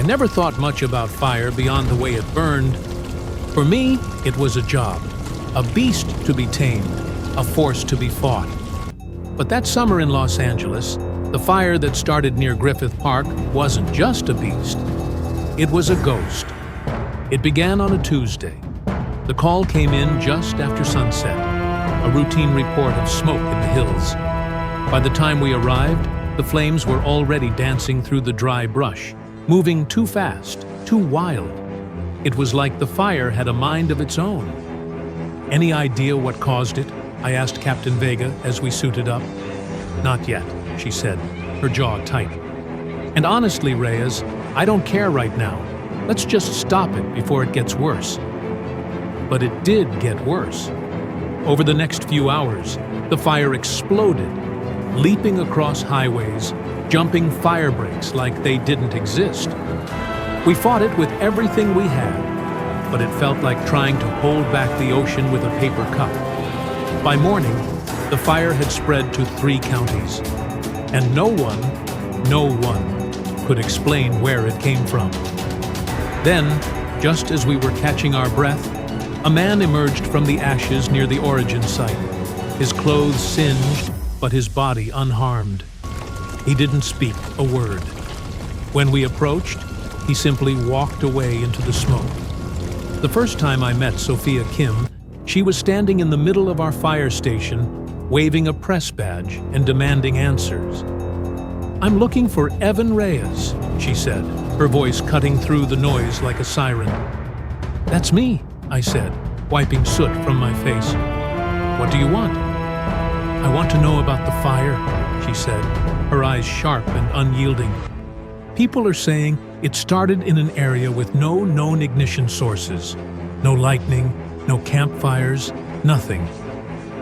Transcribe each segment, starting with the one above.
never thought much about fire beyond the way it burned. For me, it was a job, a beast to be tamed, a force to be fought. But that summer in Los Angeles, the fire that started near Griffith Park wasn't just a beast. It was a ghost. It began on a Tuesday. The call came in just after sunset, a routine report of smoke in the hills. By the time we arrived, the flames were already dancing through the dry brush, moving too fast, too wild. It was like the fire had a mind of its own. Any idea what caused it? I asked Captain Vega as we suited up. Not yet, she said, her jaw tight. And honestly, Reyes, I don't care right now. Let's just stop it before it gets worse. But it did get worse. Over the next few hours, the fire exploded, leaping across highways, jumping fire breaks like they didn't exist. We fought it with everything we had, but it felt like trying to hold back the ocean with a paper cup. By morning, the fire had spread to 3 counties, and no one could explain where it came from. Then, just as we were catching our breath, a man emerged from the ashes near the origin site, his clothes singed, but his body unharmed. He didn't speak a word. When we approached, he simply walked away into the smoke. The first time I met Sophia Kim, she was standing in the middle of our fire station, waving a press badge and demanding answers. "I'm looking for Evan Reyes," she said, her voice cutting through the noise like a siren. "That's me," I said, wiping soot from my face. "What do you want?" "I want to know about the fire," she said, her eyes sharp and unyielding. "People are saying it started in an area with no known ignition sources. No lightning, no campfires, nothing.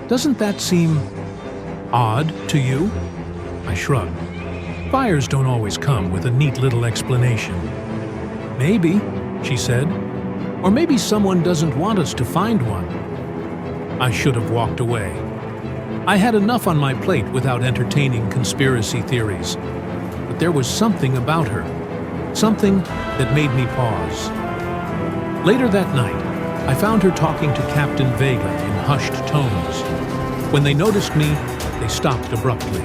Doesn't that seem odd to you?" I shrugged. Fires don't always come with a neat little explanation. "Maybe," she said. "Or maybe someone doesn't want us to find one." I should have walked away. I had enough on my plate without entertaining conspiracy theories. But there was something about her, something that made me pause. Later that night, I found her talking to Captain Vega in hushed tones. When they noticed me, they stopped abruptly,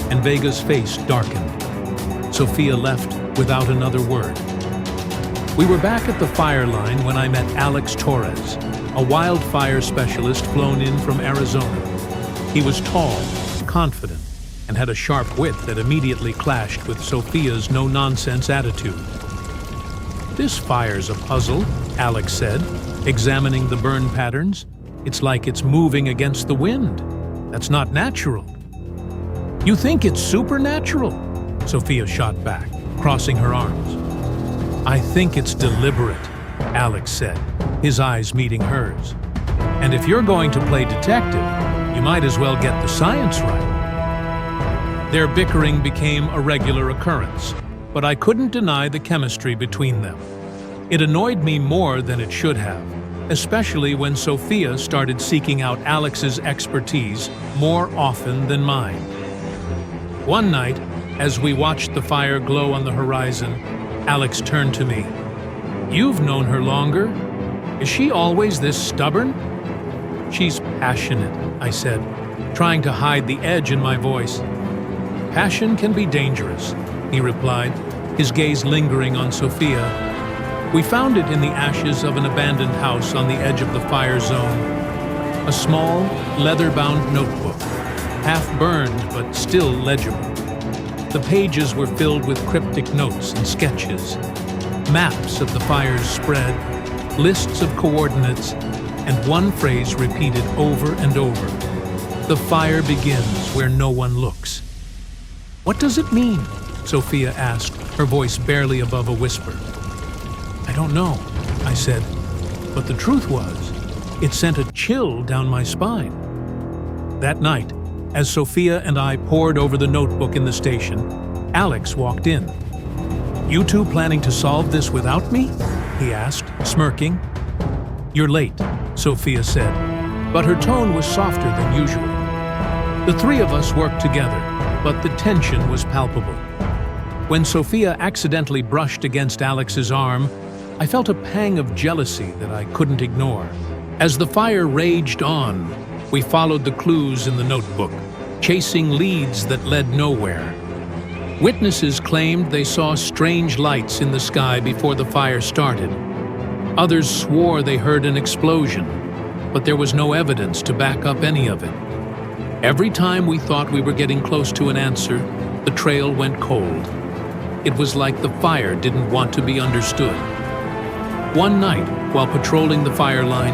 and Vega's face darkened. Sophia left without another word. We were back at the fire line when I met Alex Torres, a wildfire specialist flown in from Arizona. He was tall, confident, and had a sharp wit that immediately clashed with Sophia's no-nonsense attitude. "This fire's a puzzle," Alex said, examining the burn patterns. "It's like it's moving against the wind. That's not natural." "You think it's supernatural?" Sophia shot back, crossing her arms. "I think it's deliberate," Alex said, his eyes meeting hers. "And if you're going to play detective, you might as well get the science right." Their bickering became a regular occurrence, but I couldn't deny the chemistry between them. It annoyed me more than it should have, especially when Sophia started seeking out Alex's expertise more often than mine. One night, as we watched the fire glow on the horizon, Alex turned to me. "You've known her longer. Is she always this stubborn?" "She's passionate," I said, trying to hide the edge in my voice. "Passion can be dangerous," he replied, his gaze lingering on Sophia. "We found it in the ashes of an abandoned house on the edge of the fire zone. A small, leather-bound notebook, half burned but still legible. The pages were filled with cryptic notes and sketches, maps of the fire's spread, lists of coordinates, and one phrase repeated over and over: "The fire begins where no one looks." "What does it mean?" Sophia asked, her voice barely above a whisper. "I don't know," I said, but the truth was, it sent a chill down my spine. That night, as Sophia and I pored over the notebook in the station, Alex walked in. "You two planning to solve this without me?" he asked, smirking. "You're late," Sophia said, but her tone was softer than usual. The 3 of us worked together, but the tension was palpable. When Sophia accidentally brushed against Alex's arm, I felt a pang of jealousy that I couldn't ignore. As the fire raged on, we followed the clues in the notebook, chasing leads that led nowhere. Witnesses claimed they saw strange lights in the sky before the fire started. Others swore they heard an explosion, but there was no evidence to back up any of it. Every time we thought we were getting close to an answer, the trail went cold. It was like the fire didn't want to be understood. One night, while patrolling the fire line,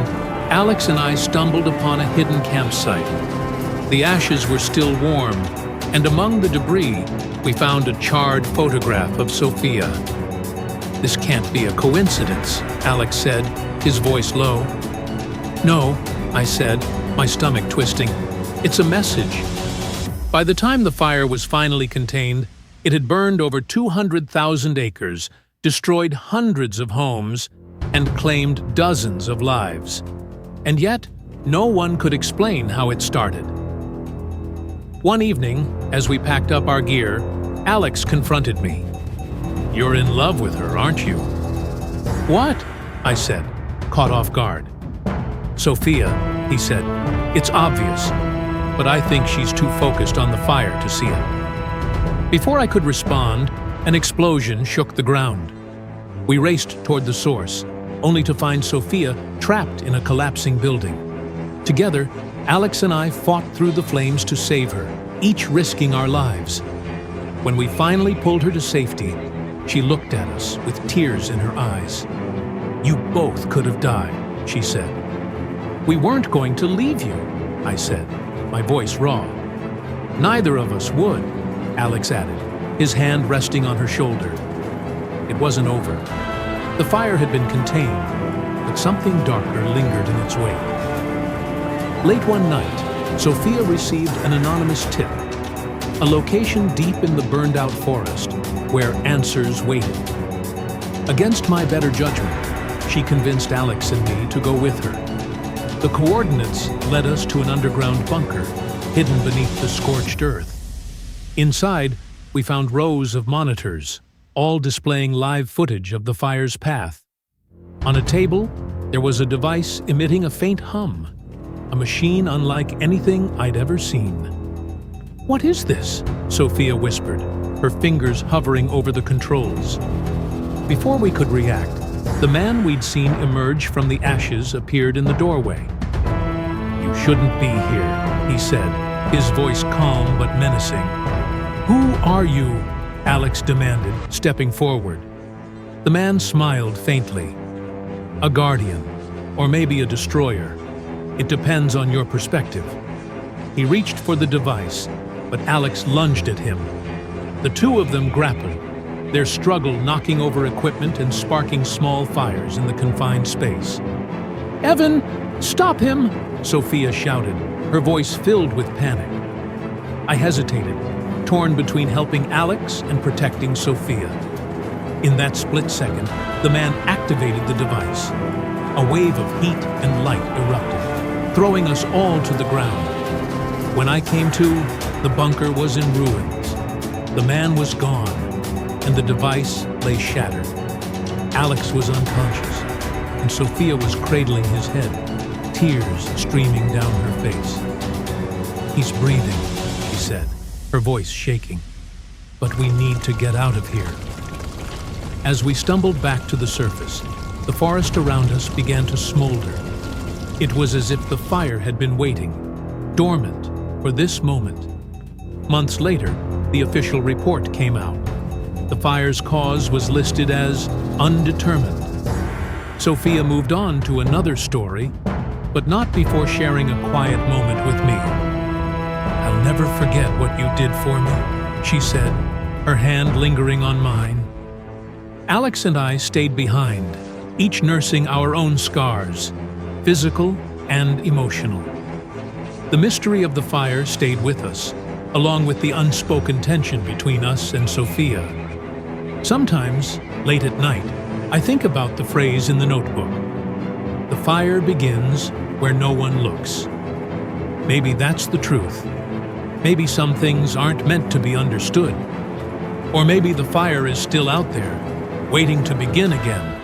Alex and I stumbled upon a hidden campsite. The ashes were still warm, and among the debris, we found a charred photograph of Sophia. "This can't be a coincidence," Alex said, his voice low. "No," I said, my stomach twisting. "It's a message." By the time the fire was finally contained, it had burned over 200,000 acres, destroyed hundreds of homes, and claimed dozens of lives. And yet, no one could explain how it started. One evening, as we packed up our gear, Alex confronted me. "You're in love with her, aren't you?" "What?" I said, caught off guard. "Sophia," he said, "it's obvious, but I think she's too focused on the fire to see it." Before I could respond, an explosion shook the ground. We raced toward the source, only to find Sophia trapped in a collapsing building. Together, Alex and I fought through the flames to save her, each risking our lives. When we finally pulled her to safety, she looked at us with tears in her eyes. "You both could have died," she said. "We weren't going to leave you," I said, my voice raw. "Neither of us would," Alex added, his hand resting on her shoulder. It wasn't over. The fire had been contained, but something darker lingered in its wake. Late one night, Sophia received an anonymous tip, a location deep in the burned-out forest where answers waited. Against my better judgment, she convinced Alex and me to go with her. The coordinates led us to an underground bunker, hidden beneath the scorched earth. Inside, we found rows of monitors, all displaying live footage of the fire's path. On a table, there was a device emitting a faint hum, a machine unlike anything I'd ever seen. "What is this?" Sophia whispered, her fingers hovering over the controls. Before we could react, the man we'd seen emerge from the ashes appeared in the doorway. "You shouldn't be here," he said, his voice calm but menacing. "Who are you?" Alex demanded, stepping forward. The man smiled faintly. "A guardian, or maybe a destroyer. It depends on your perspective." He reached for the device, but Alex lunged at him. The two of them grappled, their struggle knocking over equipment and sparking small fires in the confined space. "Evan, stop him!" Sophia shouted, her voice filled with panic. I hesitated, torn between helping Alex and protecting Sophia. In that split second, the man activated the device. A wave of heat and light erupted, throwing us all to the ground. When I came to, the bunker was in ruins. The man was gone, and the device lay shattered. Alex was unconscious, and Sophia was cradling his head, tears streaming down her face. "He's breathing," she said, her voice shaking. "But we need to get out of here." As we stumbled back to the surface, the forest around us began to smolder. It was as if the fire had been waiting, dormant, for this moment. Months later, the official report came out. The fire's cause was listed as undetermined. Sophia moved on to another story, but not before sharing a quiet moment with me. "I'll never forget what you did for me," she said, her hand lingering on mine. Alex and I stayed behind, each nursing our own scars, physical and emotional. The mystery of the fire stayed with us, along with the unspoken tension between us and Sophia. Sometimes, late at night, I think about the phrase in the notebook. "The fire begins where no one looks." Maybe that's the truth. Maybe some things aren't meant to be understood. Or maybe the fire is still out there, waiting to begin again.